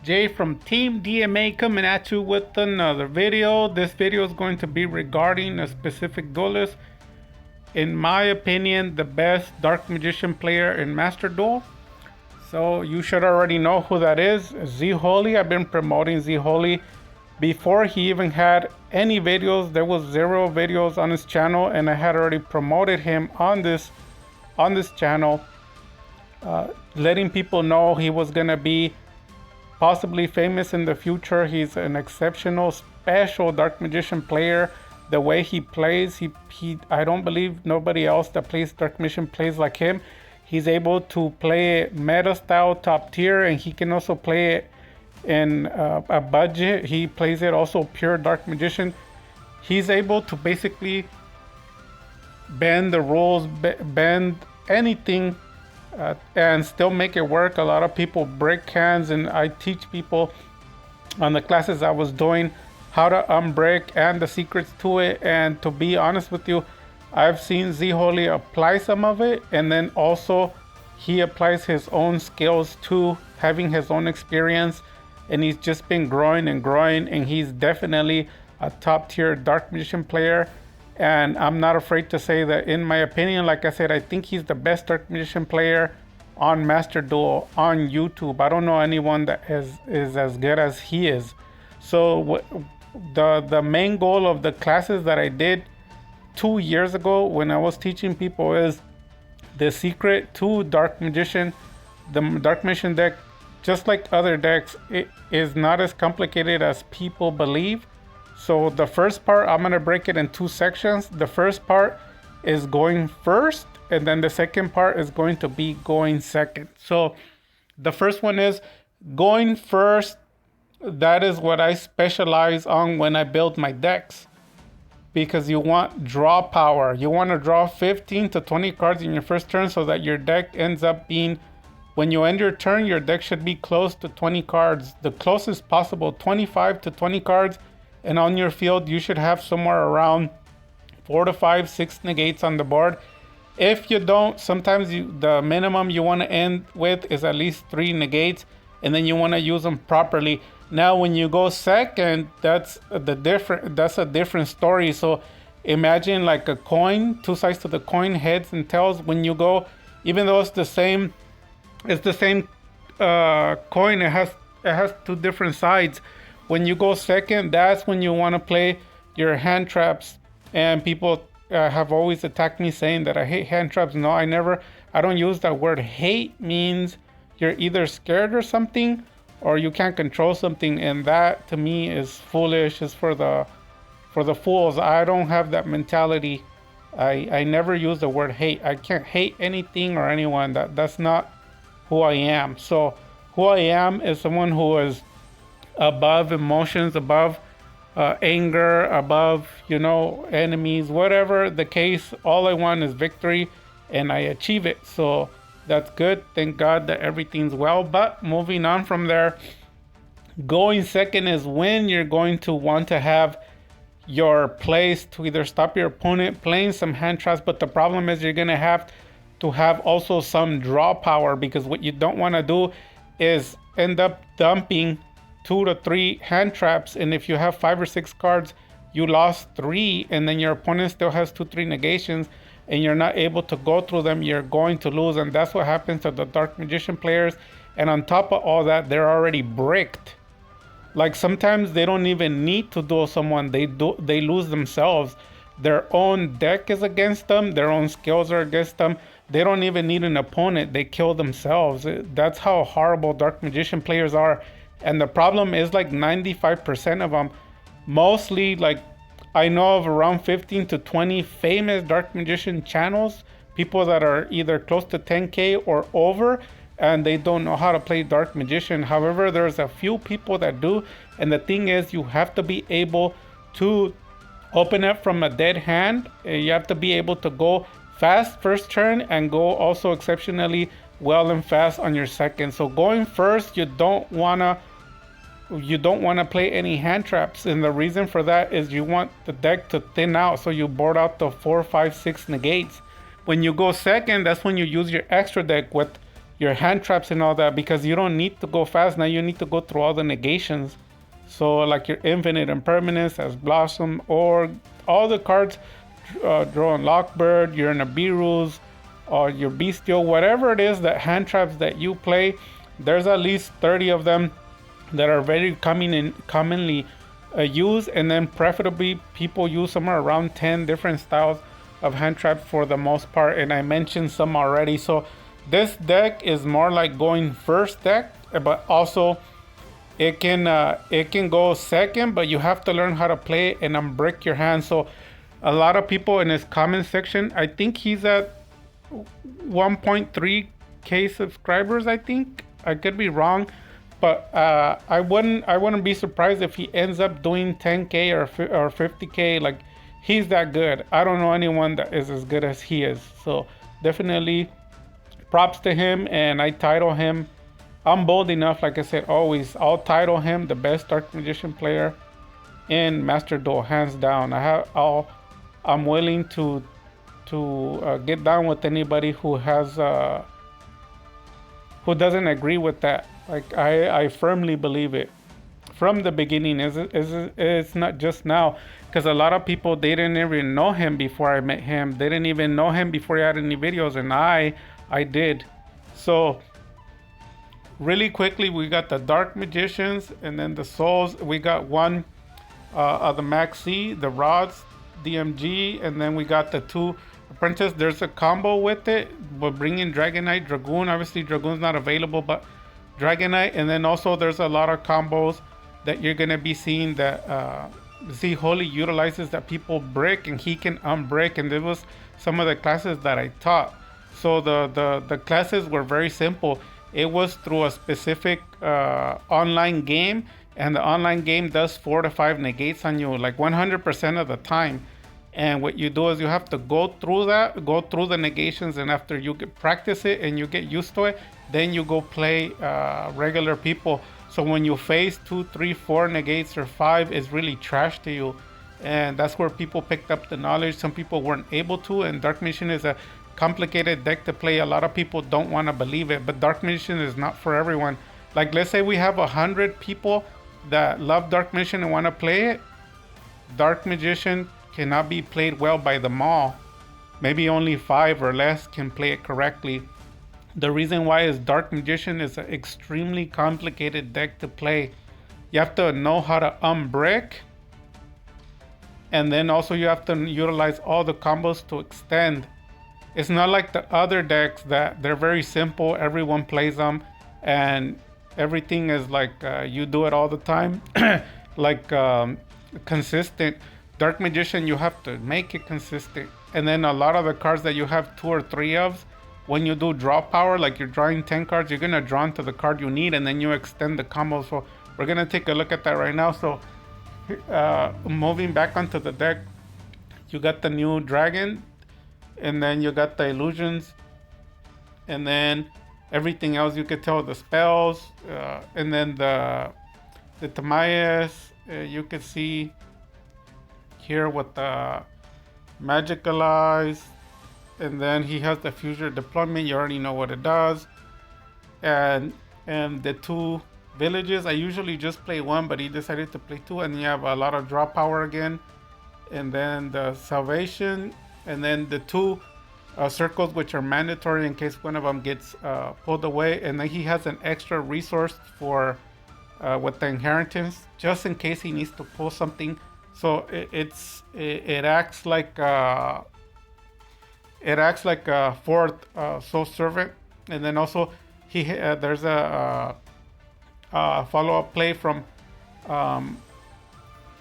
Jay from Team DMA coming at you with another video. This video is going to be regarding a specific duelist. In my opinion, the best Dark Magician player in Master Duel. So you should already know who that is. Zholy. I've been promoting Zholy before he even had any videos. There was 0 videos on his channel, and I had already promoted him on this channel, letting people know he was gonna be possibly famous in the future. He's an exceptional, special Dark Magician player. The way he plays, I don't believe nobody else that plays Dark Magician plays like him. He's able to play it meta style, top tier, and he can also play it in a budget. He plays it also pure Dark Magician. He's able to basically bend the rules, bend anything, and still make it work. A lot of people break hands, and I teach people on the classes I was doing how to unbreak and the secrets to it. And to be honest with you, I've seen Zholy apply some of it, and then also he applies his own skills too, having his own experience, and he's just been growing and growing, and he's definitely a top tier Dark Magician player. And I'm not afraid to say that, in my opinion, like I said, I think he's the best Dark Magician player on Master Duel on YouTube. I don't know anyone that is as good as he is. So the main goal of the classes that I did 2 years ago when I was teaching people is the secret to Dark Magician. The Dark Magician deck, just like other decks, it is not as complicated as people believe. So the first part, I'm gonna break it in 2 sections. The first part is going first, and then the second part is going to be going second. So the first one is going first. That is what I specialize on when I build my decks, because you want draw power. You want to draw 15 to 20 cards in your first turn so that your deck ends up being, when you end your turn, your deck should be close to 20 cards, the closest possible, 25 to 20 cards. And on your field, you should have somewhere around 4 to 5, 6 negates on the board. If you don't, sometimes the minimum you want to end with is at least 3 negates, and then you want to use them properly. Now, when you go second, that's a different story. So imagine like a coin, 2 sides to the coin, heads and tails. When you go, even though it's the same coin, it has 2 different sides. When you go second, that's when you want to play your hand traps. And people have always attacked me saying that I hate hand traps. No, I don't use that word. Hate means you're either scared or something, or you can't control something, and that to me is foolish. It's for the fools. I don't have that mentality. I never use the word hate. I can't hate anything or anyone. That's not who I am. So who I am is someone who is above emotions, above anger, above, enemies, whatever the case. All I want is victory, and I achieve it. So that's good. Thank God that everything's well. But moving on from there, going second is when you're going to want to have your plays to either stop your opponent playing some hand traps, but the problem is you're going to have also some draw power, because what you don't want to do is end up dumping 2 to 3 hand traps, and if you have 5 or 6 cards, you lost 3, and then your opponent still has 2, 3 negations, and you're not able to go through them. You're going to lose, and that's what happens to the Dark Magician players. And on top of all that, they're already bricked. Like, sometimes they don't even need to duel someone. They lose themselves. Their own deck is against them. Their own skills are against them. They don't even need an opponent. They kill themselves. That's how horrible Dark Magician players are. And the problem is, like, 95% of them, mostly, like, I know of around 15 to 20 famous Dark Magician channels, people that are either close to 10K or over, and they don't know how to play Dark Magician. However, there's a few people that do, and the thing is, you have to be able to open up from a dead hand. You have to be able to go fast first turn and go also exceptionally well and fast on your second. So going first, you don't want to play any hand traps, and the reason for that is you want the deck to thin out, so you board out the 4, 5, 6 negates. When you go second, that's when you use your extra deck with your hand traps and all that, because you don't need to go fast. Now you need to go through all the negations. So like your Infinite Impermanence as Blossom, or all the cards, drawing Lockbird, you're in a B rules, or your Bestial, whatever it is that hand traps that you play, there's at least 30 of them that are very commonly used, and then preferably people use somewhere around 10 different styles of hand traps for the most part, and I mentioned some already. So this deck is more like going first deck, but also it can go second, but you have to learn how to play it and unbrick your hand. So a lot of people in his comment section, I think he's at 1.3k subscribers. I think I could be wrong, but I wouldn't be surprised if he ends up doing 10k or 50k. Like, he's that good. I don't know anyone that is as good as he is. So definitely props to him, and I title him. I'm bold enough, like I said, always, I'll title him the best Dark Magician player in Master Duel, hands down. I'm willing to get down with anybody who doesn't agree with that. Like, I firmly believe it from the beginning. It's not just now, because a lot of people, they didn't even know him before I met him. They didn't even know him before he had any videos, and I did. So really quickly, we got the Dark Magicians, and then the Souls. We got one of the Maxi, the Rods, DMG, and then we got the two Apprentice. There's a combo with it. We're bringing Dragonite, Dragoon. Obviously, Dragoon's not available, but Dragonite. And then also there's a lot of combos that you're going to be seeing that zholy utilizes, that people brick and he can unbrick. And there was some of the classes that I taught. So the classes were very simple. It was through a specific online game, and the online game does 4 to 5 negates on you, like 100% of the time. And what you do is you have to go through the negations, and after you practice it and you get used to it, then you go play regular people. So when you face 2, 3, 4 negates or 5, it's really trash to you. And that's where people picked up the knowledge. Some people weren't able to, and Dark Magician is a complicated deck to play. A lot of people don't want to believe it, but Dark Magician is not for everyone. Like, let's say we have 100 people that love Dark Magician and want to play it. Dark Magician cannot be played well by them all. Maybe only 5 or less can play it correctly. The reason why is Dark Magician is an extremely complicated deck to play. You have to know how to unbrick, and then also you have to utilize all the combos to extend. It's not like the other decks that they're very simple, everyone plays them, and everything is like you do it all the time, like consistent. Dark Magician, you have to make it consistent. And then a lot of the cards that you have 2 or 3 of, when you do draw power, like you're drawing 10 cards, you're gonna draw into the card you need, and then you extend the combo. So we're gonna take a look at that right now. So moving back onto the deck, you got the new Dragon, and then you got the illusions, and then everything else you could tell, the spells, and then the Tamayas, you could see here with the Magical Eyes, and then he has the Future Deployment. You already know what it does, and the 2 villages. I usually just play 1, but he decided to play 2, and you have a lot of draw power again, and then the Salvation, and then the 2 circles, which are mandatory in case one of them gets pulled away, and then he has an extra resource for with the Inheritance, just in case he needs to pull something. So it acts like a 4th Soul Servant, and then also there's a follow-up play from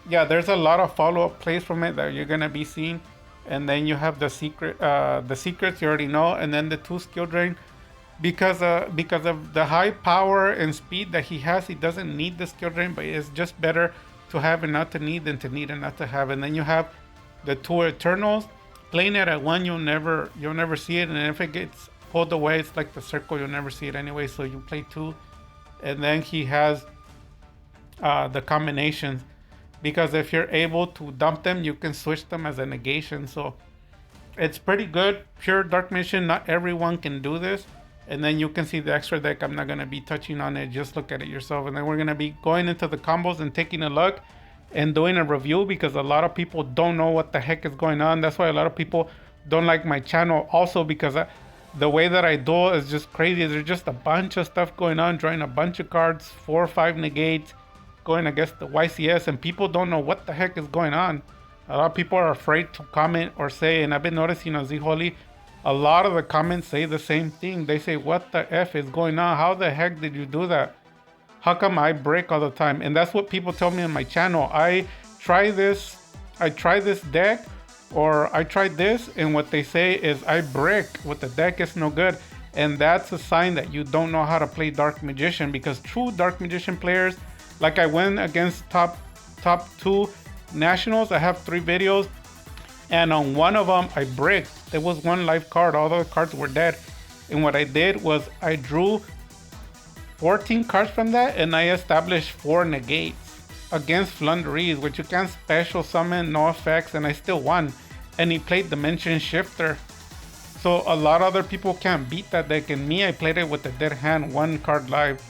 there's a lot of follow-up plays from it that you're gonna be seeing. And then you have the secrets you already know, and then the 2 skill drain, because of the high power and speed that he has. He doesn't need the skill drain, but it's just better to have and not to need than to need and not to have. And then you have the 2 Eternals. Playing it at 1, you'll never see it, and if it gets pulled away, it's like the circle, you'll never see it anyway. So you play 2, and then he has the combinations, because if you're able to dump them, you can switch them as a negation. So it's pretty good. Pure Dark Magician, not everyone can do this. And then you can see the extra deck. I'm not going to be touching on it. Just look at it yourself. And then we're going to be going into the combos and taking a look and doing a review, because a lot of people don't know what the heck is going on. That's why a lot of people don't like my channel also, because the way that I do is just crazy. There's just a bunch of stuff going on, drawing a bunch of cards, 4 or 5 negates, going against the YCS, and people don't know what the heck is going on. A lot of people are afraid to comment or say, and I've been noticing on zholy, a lot of the comments say the same thing. They say, what the F is going on? How the heck did you do that? How come I break all the time? And that's what people tell me on my channel. I try this deck, or I tried this, and what they say is I break with the deck, is no good. And that's a sign that you don't know how to play Dark Magician, because true Dark Magician players, like I went against top 2 nationals. I have 3 videos, and on one of them I bricked. There was one live card, all the cards were dead. And what I did was I drew 14 cards from that, and I established 4 negates against Flunderies, which you can't special summon, no effects, and I still won. And he played Dimension Shifter. So a lot of other people can't beat that deck, and me, I played it with the dead hand, 1 card live.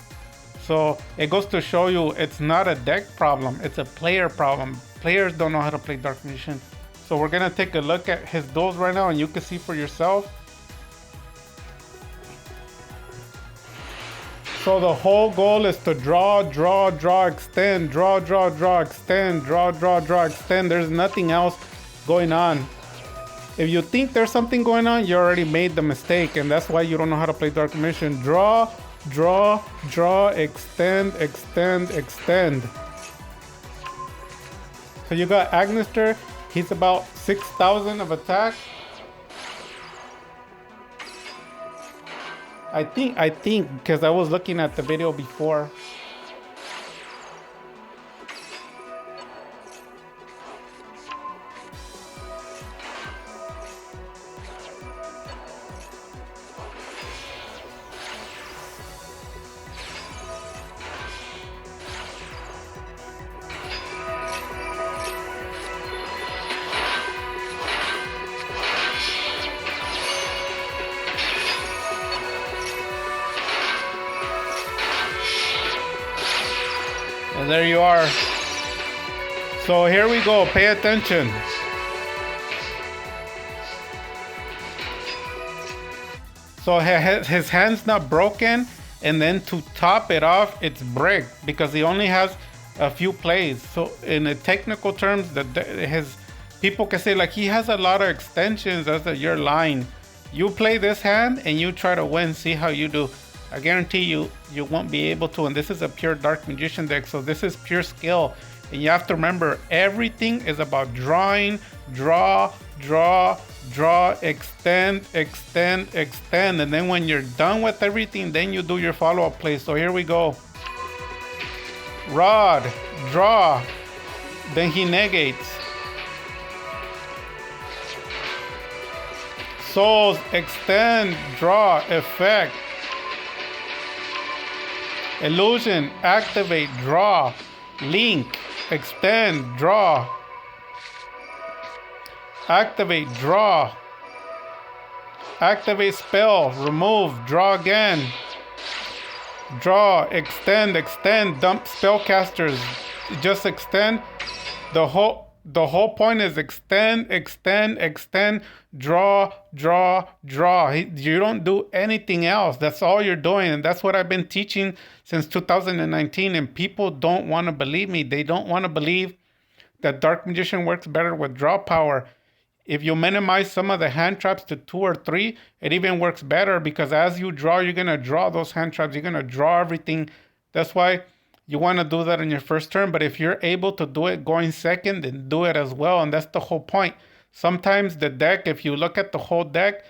So it goes to show you, it's not a deck problem, it's a player problem. Players don't know how to play Dark Magician. So we're gonna take a look at his duels right now, and you can see for yourself. So the whole goal is to draw, extend, draw, extend, draw, extend. There's nothing else going on. If you think there's something going on, you already made the mistake, and that's why you don't know how to play Dark Magician. Draw, extend. So you got Agnister. He's about 6,000 of attack. I think, because I was looking at the video before. And there you are. So here we go. Pay attention. So his hand's not broken, and then to top it off, it's bricked because he only has a few plays. So in the technical terms, his people can say like he has a lot of extensions. That's your line. You play this hand and you try to win. See how you do. I guarantee you won't be able to. And this is a pure Dark Magician deck, so this is pure skill. And you have to remember, everything is about drawing, draw, extend. And then when you're done with everything, then you do your follow-up play. So here we go. Rod, draw, then he negates. Souls, extend, draw, effect. Illusion, activate, draw. Link, extend, draw. Activate, draw. Activate spell, remove, draw again. Draw, extend, dump spellcasters. Just extend. The whole point is extend, draw. You don't do anything else. That's all you're doing. And that's what I've been teaching since 2019. And people don't want to believe me. They don't want to believe that Dark Magician works better with draw power. If you minimize some of the hand traps to 2 or 3, it even works better, because as you draw, you're going to draw those hand traps. You're going to draw everything. That's why you want to do that in your first turn. But if you're able to do it going second, then do it as well. And that's the whole point. Sometimes the deck, if you look at the whole deck,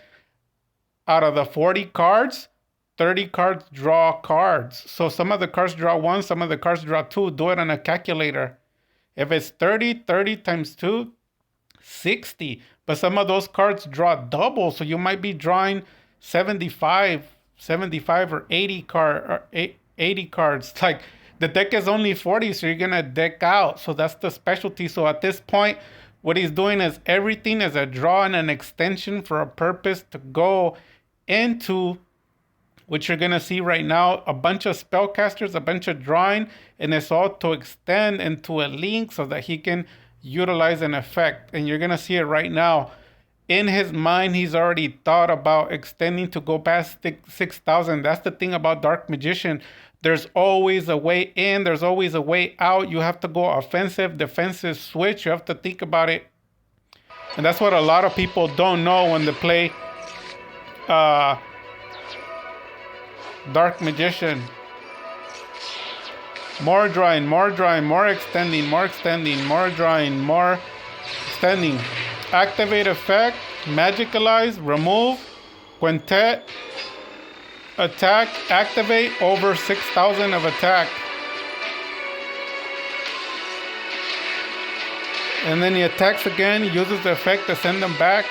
out of the 40 cards, 30 cards draw cards. So some of the cards draw 1, some of the cards draw 2. Do it on a calculator. If it's 30 times 2, 60. But some of those cards draw double. So you might be drawing 75 or 80 cards. Like, the deck is only 40, so you're going to deck out. So that's the specialty. So at this point, what he's doing is everything is a draw and an extension for a purpose to go into which you're going to see right now, a bunch of spellcasters, a bunch of drawing, and it's all to extend into a link so that he can utilize an effect. And you're going to see it right now. In his mind, he's already thought about extending to go past 6,000. That's the thing about Dark Magician. There's always a way in, there's always a way out. You have to go offensive, defensive switch. You have to think about it. And that's what a lot of people don't know when they play Dark Magician. More drawing, more drawing, more extending, more extending, more drawing, more extending. Activate effect, magicalize, remove, quintet, attack, activate, over 6,000 of attack. And then he attacks again, uses the effect to send them back.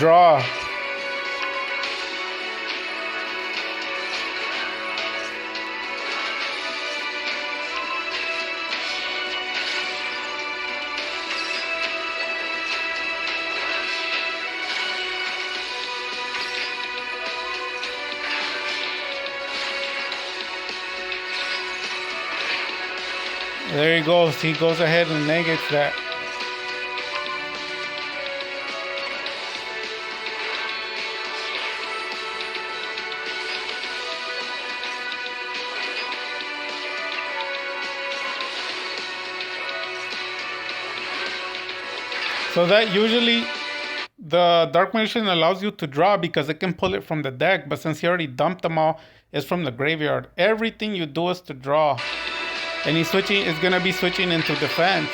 Draw. There he goes. He goes ahead and negates that. So that usually the Dark Magician allows you to draw because it can pull it from the deck. But since he already dumped them all, it's from the graveyard. Everything you do is to draw. And he's going to be switching into defense.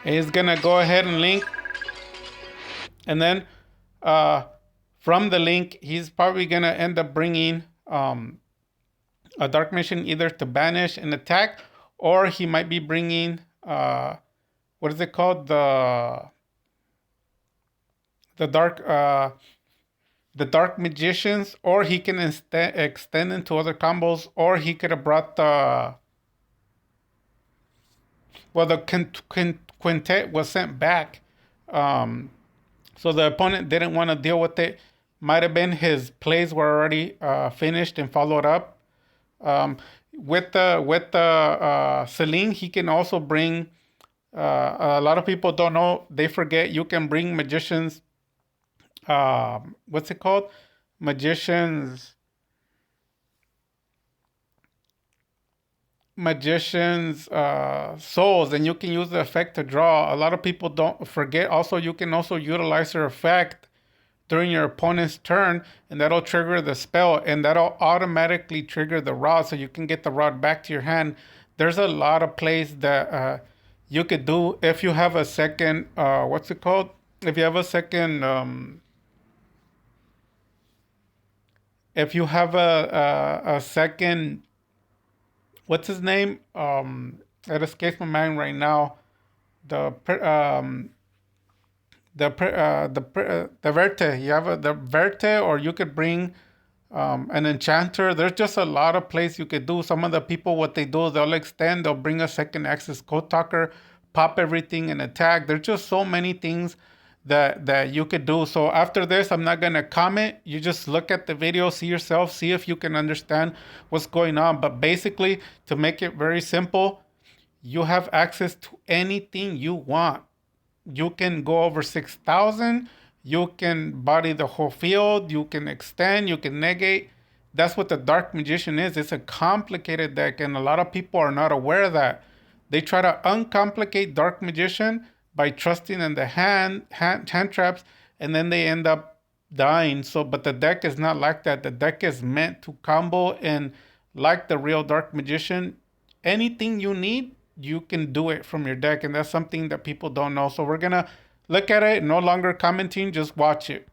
And he's going to go ahead and link. And then from the link, he's probably going to end up bringing a Dark Magician either to banish and attack, or he might be bringing... what is it called? The Dark Magicians, or he can extend into other combos, or he could have brought the quintet was sent back, so the opponent didn't want to deal with it. Might have been his plays were already finished and followed up. With the Celine, he can also bring. A lot of people don't know. They forget you can bring magicians. What's it called? Magicians souls, and you can use the effect to draw. A lot of people don't forget. Also, you can also utilize her effect during your opponent's turn, and that'll trigger the spell, and that'll automatically trigger the rod, so you can get the rod back to your hand. There's a lot of plays that you could do if you have a second, what's it called? If you have a second, if you have a second, what's his name? It escapes my mind right now. The Verte. You have the Verte, or you could bring an enchanter. There's just a lot of plays you could do. Some of the people, what they do is they'll extend, they'll bring a second access code talker, pop everything and attack. There's just so many things that you could do. So after this, I'm not gonna comment. You just look at the video, see yourself, see if you can understand what's going on. But basically, to make it very simple, you have access to anything you want. You can go over 6,000. You can body the whole field. You can extend. You can negate. That's what the Dark Magician is. It's a complicated deck, and a lot of people are not aware of that. They try to uncomplicate Dark Magician by trusting in the hand traps, and then they end up dying. So, but the deck is not like that. The deck is meant to combo, and like the real Dark Magician, anything you need, you can do it from your deck, and that's something that people don't know. So we're gonna look at it, no longer commenting, just watch it.